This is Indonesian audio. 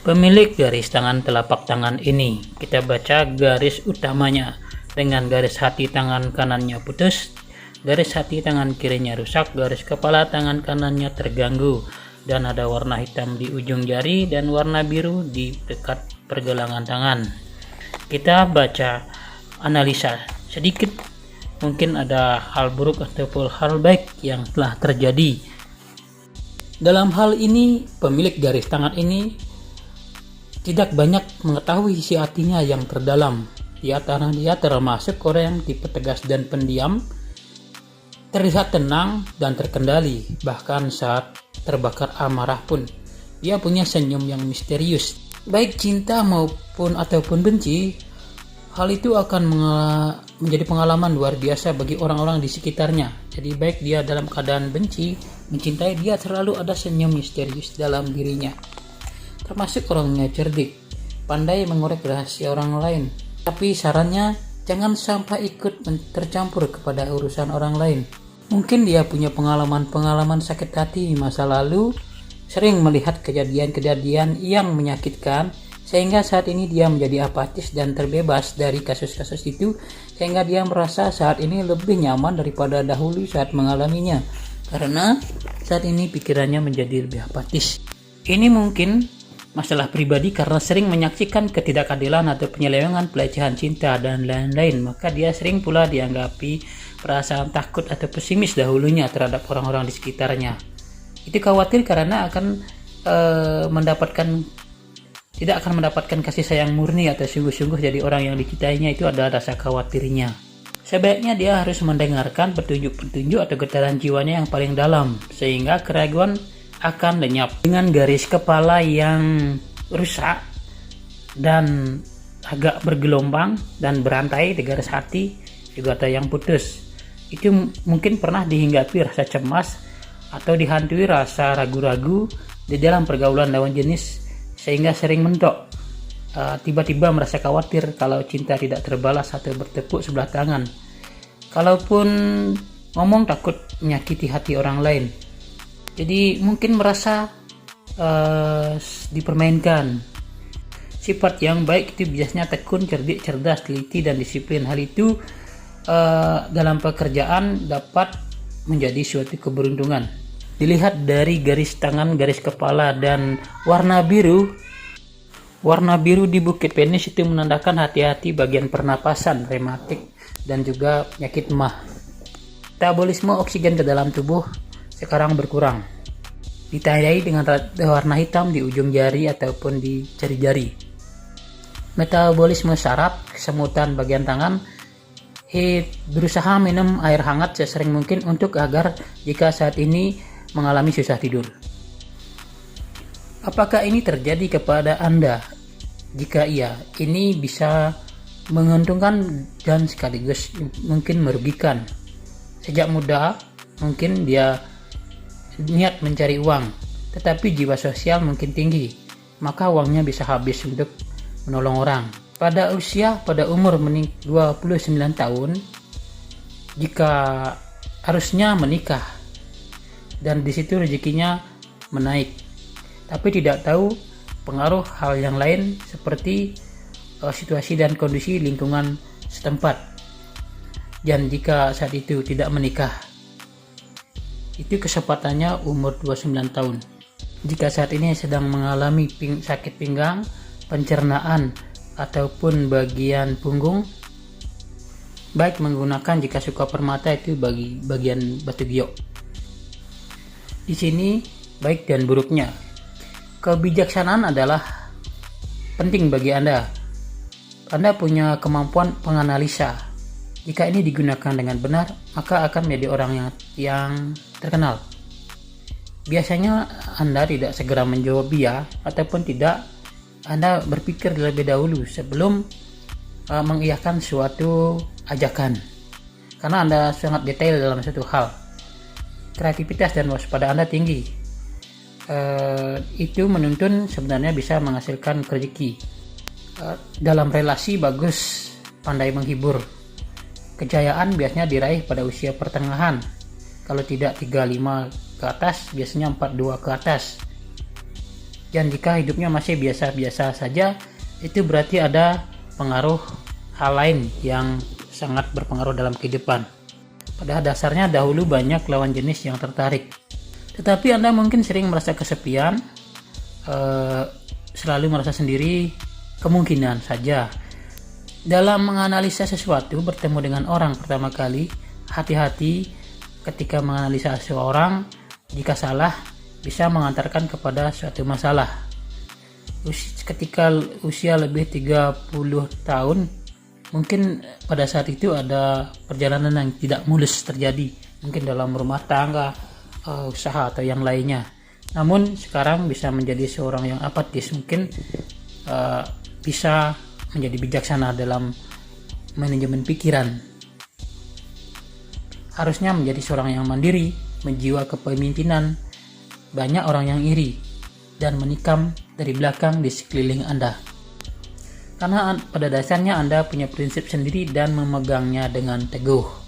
Pemilik garis tangan telapak tangan ini, kita baca garis utamanya dengan garis hati tangan kanannya putus, garis hati tangan kirinya rusak, garis kepala tangan kanannya terganggu, dan ada warna hitam di ujung jari dan warna biru di dekat pergelangan tangan. Kita baca analisa sedikit, mungkin ada hal buruk ataupun hal baik yang telah terjadi. Dalam hal ini, pemilik garis tangan ini tidak banyak mengetahui isi hatinya yang terdalam. Dia termasuk orang yang tipe tegas dan pendiam, terlihat tenang dan terkendali. Bahkan saat terbakar amarah pun, dia punya senyum yang misterius. Baik cinta maupun ataupun benci, hal itu akan menjadi pengalaman luar biasa bagi orang-orang di sekitarnya. Jadi baik dia dalam keadaan benci, mencintai, dia selalu ada senyum misterius dalam dirinya. Termasuk orangnya cerdik, pandai mengorek rahasia orang lain. Tapi sarannya, jangan sampai ikut tercampur kepada urusan orang lain. Mungkin dia punya pengalaman sakit hati di masa lalu, sering melihat kejadian-kejadian yang menyakitkan, sehingga saat ini dia menjadi apatis dan terbebas dari kasus-kasus itu, sehingga dia merasa saat ini lebih nyaman daripada dahulu saat mengalaminya, karena saat ini pikirannya menjadi lebih apatis. Ini mungkin masalah pribadi karena sering menyaksikan ketidakadilan atau penyelewengan, pelecehan cinta, dan lain-lain. Maka dia sering pula dianggapi perasaan takut atau pesimis dahulunya terhadap orang-orang di sekitarnya. Itu khawatir karena tidak akan mendapatkan kasih sayang murni atau sungguh-sungguh jadi orang yang dicintainya. Itu ada rasa khawatirnya. Sebaiknya dia harus mendengarkan petunjuk-petunjuk atau getaran jiwanya yang paling dalam, sehingga keraguan akan lenyap. Dengan garis kepala yang rusak dan agak bergelombang dan berantai di garis hati, juga ada yang putus. Itu mungkin pernah dihinggapi rasa cemas atau dihantui rasa ragu-ragu di dalam pergaulan lawan jenis, sehingga sering mentok. Tiba-tiba merasa khawatir kalau cinta tidak terbalas atau bertepuk sebelah tangan. Kalaupun ngomong takut menyakiti hati orang lain. Jadi mungkin merasa dipermainkan. Sifat yang baik itu biasanya tekun, cerdik, cerdas, teliti, dan disiplin. Hal itu dalam pekerjaan dapat menjadi suatu keberuntungan. Dilihat dari garis tangan, garis kepala, dan warna biru. Warna biru di bukit penis itu menandakan hati-hati bagian pernapasan, rematik, dan juga penyakit mah. Metabolisme oksigen ke dalam tubuh sekarang berkurang, ditandai dengan warna hitam di ujung jari ataupun di jari-jari. Metabolisme saraf, kesemutan bagian tangan. Berusaha minum air hangat sesering mungkin agar jika saat ini mengalami susah tidur. Apakah ini terjadi kepada Anda? Jika iya, ini bisa menguntungkan dan sekaligus mungkin merugikan. Sejak muda mungkin dia niat mencari uang, tetapi jiwa sosial mungkin tinggi, maka uangnya bisa habis untuk menolong orang. Pada umur 29 tahun, jika harusnya menikah, dan disitu rezekinya menaik, tapi tidak tahu pengaruh hal yang lain seperti situasi dan kondisi lingkungan setempat. Dan jika saat itu tidak menikah, itu kesempatannya umur 29 tahun. Jika saat ini sedang mengalami sakit pinggang, pencernaan, ataupun bagian punggung, baik menggunakan jika suka permata itu bagi bagian batu giok. Di sini baik dan buruknya. Kebijaksanaan adalah penting bagi Anda. Anda punya kemampuan penganalisa. Jika ini digunakan dengan benar, maka akan menjadi orang yang terkenal. Biasanya Anda tidak segera menjawab ya, ataupun tidak. Anda berpikir terlebih dahulu sebelum mengiyakan suatu ajakan, karena Anda sangat detail dalam suatu hal. Kreativitas dan waspada Anda tinggi. Itu menuntun sebenarnya bisa menghasilkan rezeki. Dalam relasi bagus, pandai menghibur. Kejayaan biasanya diraih pada usia pertengahan. Kalau tidak 35 ke atas, biasanya 42 ke atas. Dan jika hidupnya masih biasa-biasa saja, itu berarti ada pengaruh hal lain yang sangat berpengaruh dalam kehidupan. Pada dasarnya dahulu banyak lawan jenis yang tertarik. Tetapi Anda mungkin sering merasa kesepian, selalu merasa sendiri. Kemungkinan saja dalam menganalisa sesuatu, bertemu dengan orang pertama kali, hati-hati ketika menganalisa seseorang. Jika salah, bisa mengantarkan kepada suatu masalah. Ketika usia lebih 30 tahun, mungkin pada saat itu ada perjalanan yang tidak mulus terjadi, mungkin dalam rumah tangga, usaha atau yang lainnya. Namun sekarang bisa menjadi seorang yang apatis, mungkin bisa menjadi bijaksana dalam manajemen pikiran. Harusnya menjadi seorang yang mandiri, menjiwa kepemimpinan. Banyak orang yang iri dan menikam dari belakang di sekeliling Anda. Karena pada dasarnya Anda punya prinsip sendiri dan memegangnya dengan teguh.